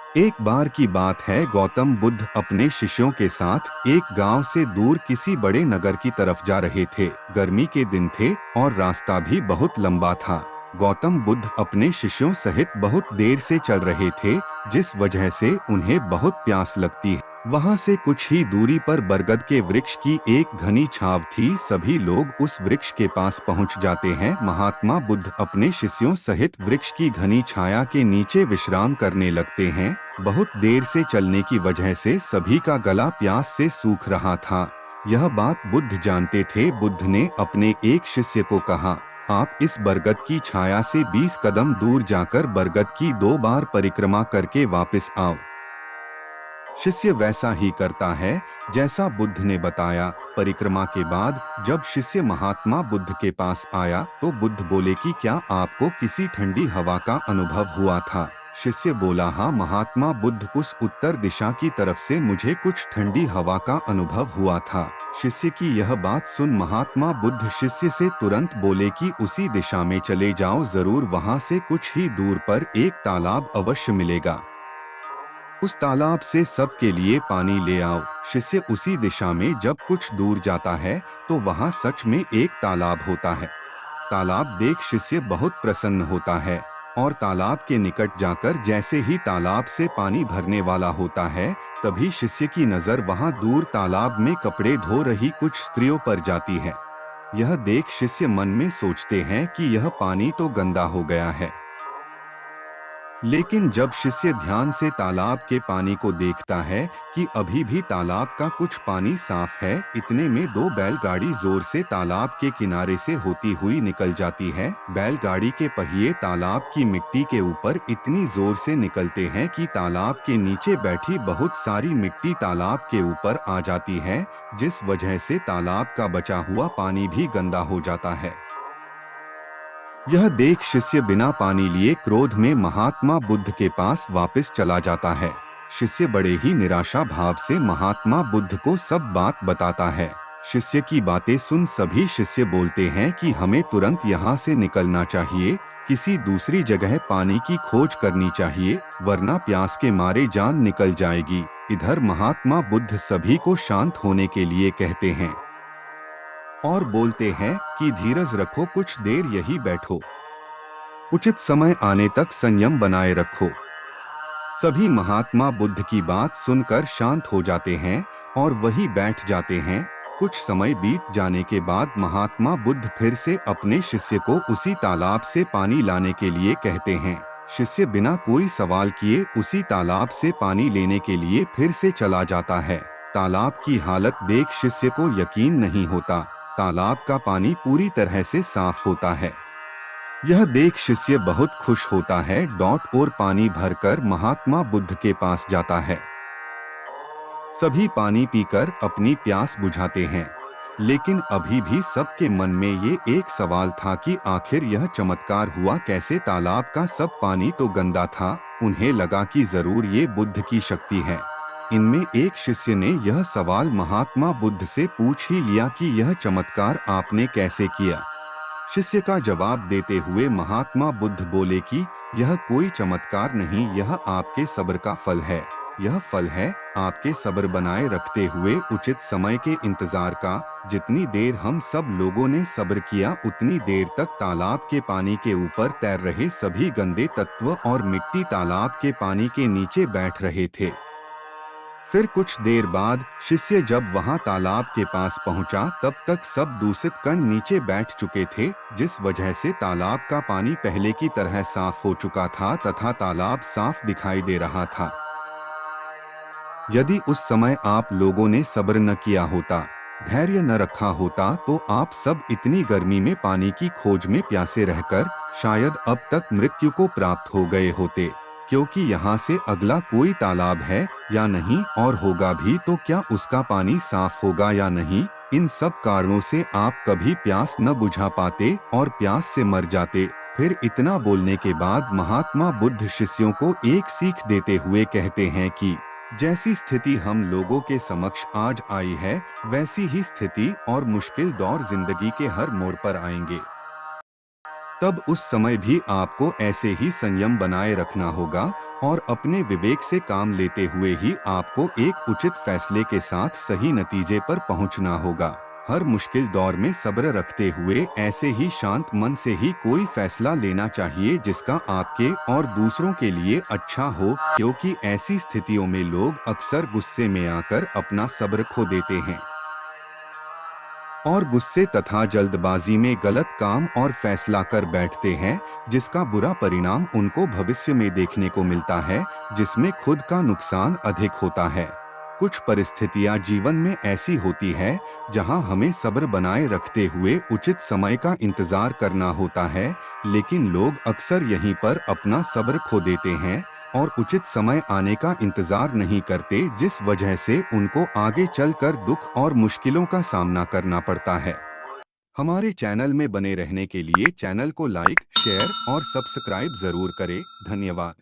एक बार की बात है, गौतम बुद्ध अपने शिष्यों के साथ एक गांव से दूर किसी बड़े नगर की तरफ जा रहे थे। गर्मी के दिन थे और रास्ता भी बहुत लंबा था। गौतम बुद्ध अपने शिष्यों सहित बहुत देर से चल रहे थे, जिस वजह से उन्हें बहुत प्यास लगती है। वहां से कुछ ही दूरी पर बरगद के वृक्ष की एक घनी छाव थी। सभी लोग उस वृक्ष के पास पहुंच जाते हैं। महात्मा बुद्ध अपने शिष्यों सहित वृक्ष की घनी छाया के नीचे विश्राम करने लगते हैं। बहुत देर से चलने की वजह से सभी का गला प्यास से सूख रहा था। यह बात बुद्ध जानते थे। बुद्ध ने अपने एक शिष्य को कहा, आप इस बरगद की छाया से 20 कदम दूर जाकर बरगद की 2 बार परिक्रमा करके वापस आओ। शिष्य वैसा ही करता है जैसा बुद्ध ने बताया। परिक्रमा के बाद जब शिष्य महात्मा बुद्ध के पास आया तो बुद्ध बोले कि क्या आपको किसी ठंडी हवा का अनुभव हुआ था? शिष्य बोला, हाँ महात्मा बुद्ध, उस उत्तर दिशा की तरफ से मुझे कुछ ठंडी हवा का अनुभव हुआ था। शिष्य की यह बात सुन महात्मा बुद्ध शिष्य से तुरंत बोले कि उसी दिशा में चले जाओ, जरूर वहाँ से कुछ ही दूर पर एक तालाब अवश्य मिलेगा। उस तालाब से सबके लिए पानी ले आओ। शिष्य उसी दिशा में जब कुछ दूर जाता है तो वहाँ सच में एक तालाब होता है। तालाब देख शिष्य बहुत प्रसन्न होता है और तालाब के निकट जाकर जैसे ही तालाब से पानी भरने वाला होता है, तभी शिष्य की नजर वहाँ दूर तालाब में कपड़े धो रही कुछ स्त्रियों पर जाती है। यह देख शिष्य मन में सोचते हैं कि यह पानी तो गंदा हो गया है। लेकिन जब शिष्य ध्यान से तालाब के पानी को देखता है कि अभी भी तालाब का कुछ पानी साफ है, इतने में 2 बैलगाड़ी जोर से तालाब के किनारे से होती हुई निकल जाती है। बैलगाड़ी के पहिए तालाब की मिट्टी के ऊपर इतनी जोर से निकलते हैं कि तालाब के नीचे बैठी बहुत सारी मिट्टी तालाब के ऊपर आ जाती है, जिस वजह से तालाब का बचा हुआ पानी भी गंदा हो जाता है। यह देख शिष्य बिना पानी लिए क्रोध में महात्मा बुद्ध के पास वापस चला जाता है। शिष्य बड़े ही निराशा भाव से महात्मा बुद्ध को सब बात बताता है। शिष्य की बातें सुन सभी शिष्य बोलते हैं कि हमें तुरंत यहाँ से निकलना चाहिए, किसी दूसरी जगह पानी की खोज करनी चाहिए, वरना प्यास के मारे जान निकल जाएगी। इधर महात्मा बुद्ध सभी को शांत होने के लिए कहते हैं और बोलते हैं कि धीरज रखो, कुछ देर यही बैठो, उचित समय आने तक संयम बनाए रखो। सभी महात्मा बुद्ध की बात सुनकर शांत हो जाते हैं और वही बैठ जाते हैं। कुछ समय बीत जाने के बाद महात्मा बुद्ध फिर से अपने शिष्य को उसी तालाब से पानी लाने के लिए कहते हैं। शिष्य बिना कोई सवाल किए उसी तालाब से पानी लेने के लिए फिर से चला जाता है। तालाब की हालत देख शिष्य को यकीन नहीं होता। तालाब का पानी पूरी तरह से साफ होता है। यह देख शिष्य बहुत खुश होता है। डॉट और पानी भरकर महात्मा बुद्ध के पास जाता है। सभी पानी पीकर अपनी प्यास बुझाते हैं, लेकिन अभी भी सबके मन में ये एक सवाल था कि आखिर यह चमत्कार हुआ कैसे? तालाब का सब पानी तो गंदा था। उन्हें लगा कि जरूर ये बुद्ध की शक्ति है। इनमें एक शिष्य ने यह सवाल महात्मा बुद्ध से पूछ ही लिया कि यह चमत्कार आपने कैसे किया? शिष्य का जवाब देते हुए महात्मा बुद्ध बोले कि यह कोई चमत्कार नहीं, यह आपके सब्र का फल है। यह फल है आपके सब्र बनाए रखते हुए उचित समय के इंतजार का। जितनी देर हम सब लोगों ने सब्र किया, उतनी देर तक तालाब के पानी के ऊपर तैर रहे सभी गंदे तत्व और मिट्टी तालाब के पानी के नीचे बैठ रहे थे। फिर कुछ देर बाद शिष्य जब वहां तालाब के पास पहुंचा, तब तक सब दूषित कण नीचे बैठ चुके थे, जिस वजह से तालाब का पानी पहले की तरह साफ हो चुका था तथा तालाब साफ दिखाई दे रहा था। यदि उस समय आप लोगों ने सब्र न किया होता, धैर्य न रखा होता, तो आप सब इतनी गर्मी में पानी की खोज में प्यासे रहकर शायद अब तक मृत्यु को प्राप्त हो गए होते। क्योंकि यहाँ से अगला कोई तालाब है या नहीं, और होगा भी तो क्या उसका पानी साफ होगा या नहीं, इन सब कारणों से आप कभी प्यास न बुझा पाते और प्यास से मर जाते। फिर इतना बोलने के बाद महात्मा बुद्ध शिष्यों को एक सीख देते हुए कहते हैं कि जैसी स्थिति हम लोगों के समक्ष आज आई है, वैसी ही स्थिति और मुश्किल दौर जिंदगी के हर मोड़ पर आएंगे। तब उस समय भी आपको ऐसे ही संयम बनाए रखना होगा और अपने विवेक से काम लेते हुए ही आपको एक उचित फैसले के साथ सही नतीजे पर पहुंचना होगा। हर मुश्किल दौर में सब्र रखते हुए ऐसे ही शांत मन से ही कोई फैसला लेना चाहिए जिसका आपके और दूसरों के लिए अच्छा हो, क्योंकि ऐसी स्थितियों में लोग अक्सर गुस्से में आकर अपना सब्र खो देते हैं और गुस्से तथा जल्दबाजी में गलत काम और फैसला कर बैठते हैं, जिसका बुरा परिणाम उनको भविष्य में देखने को मिलता है, जिसमें खुद का नुकसान अधिक होता है। कुछ परिस्थितियां जीवन में ऐसी होती है जहां हमें सब्र बनाए रखते हुए उचित समय का इंतजार करना होता है, लेकिन लोग अक्सर यहीं पर अपना सब्र खो देते हैं और उचित समय आने का इंतजार नहीं करते, जिस वजह से उनको आगे चलकर दुख और मुश्किलों का सामना करना पड़ता है। हमारे चैनल में बने रहने के लिए चैनल को लाइक, शेयर और सब्सक्राइब जरूर करें। धन्यवाद।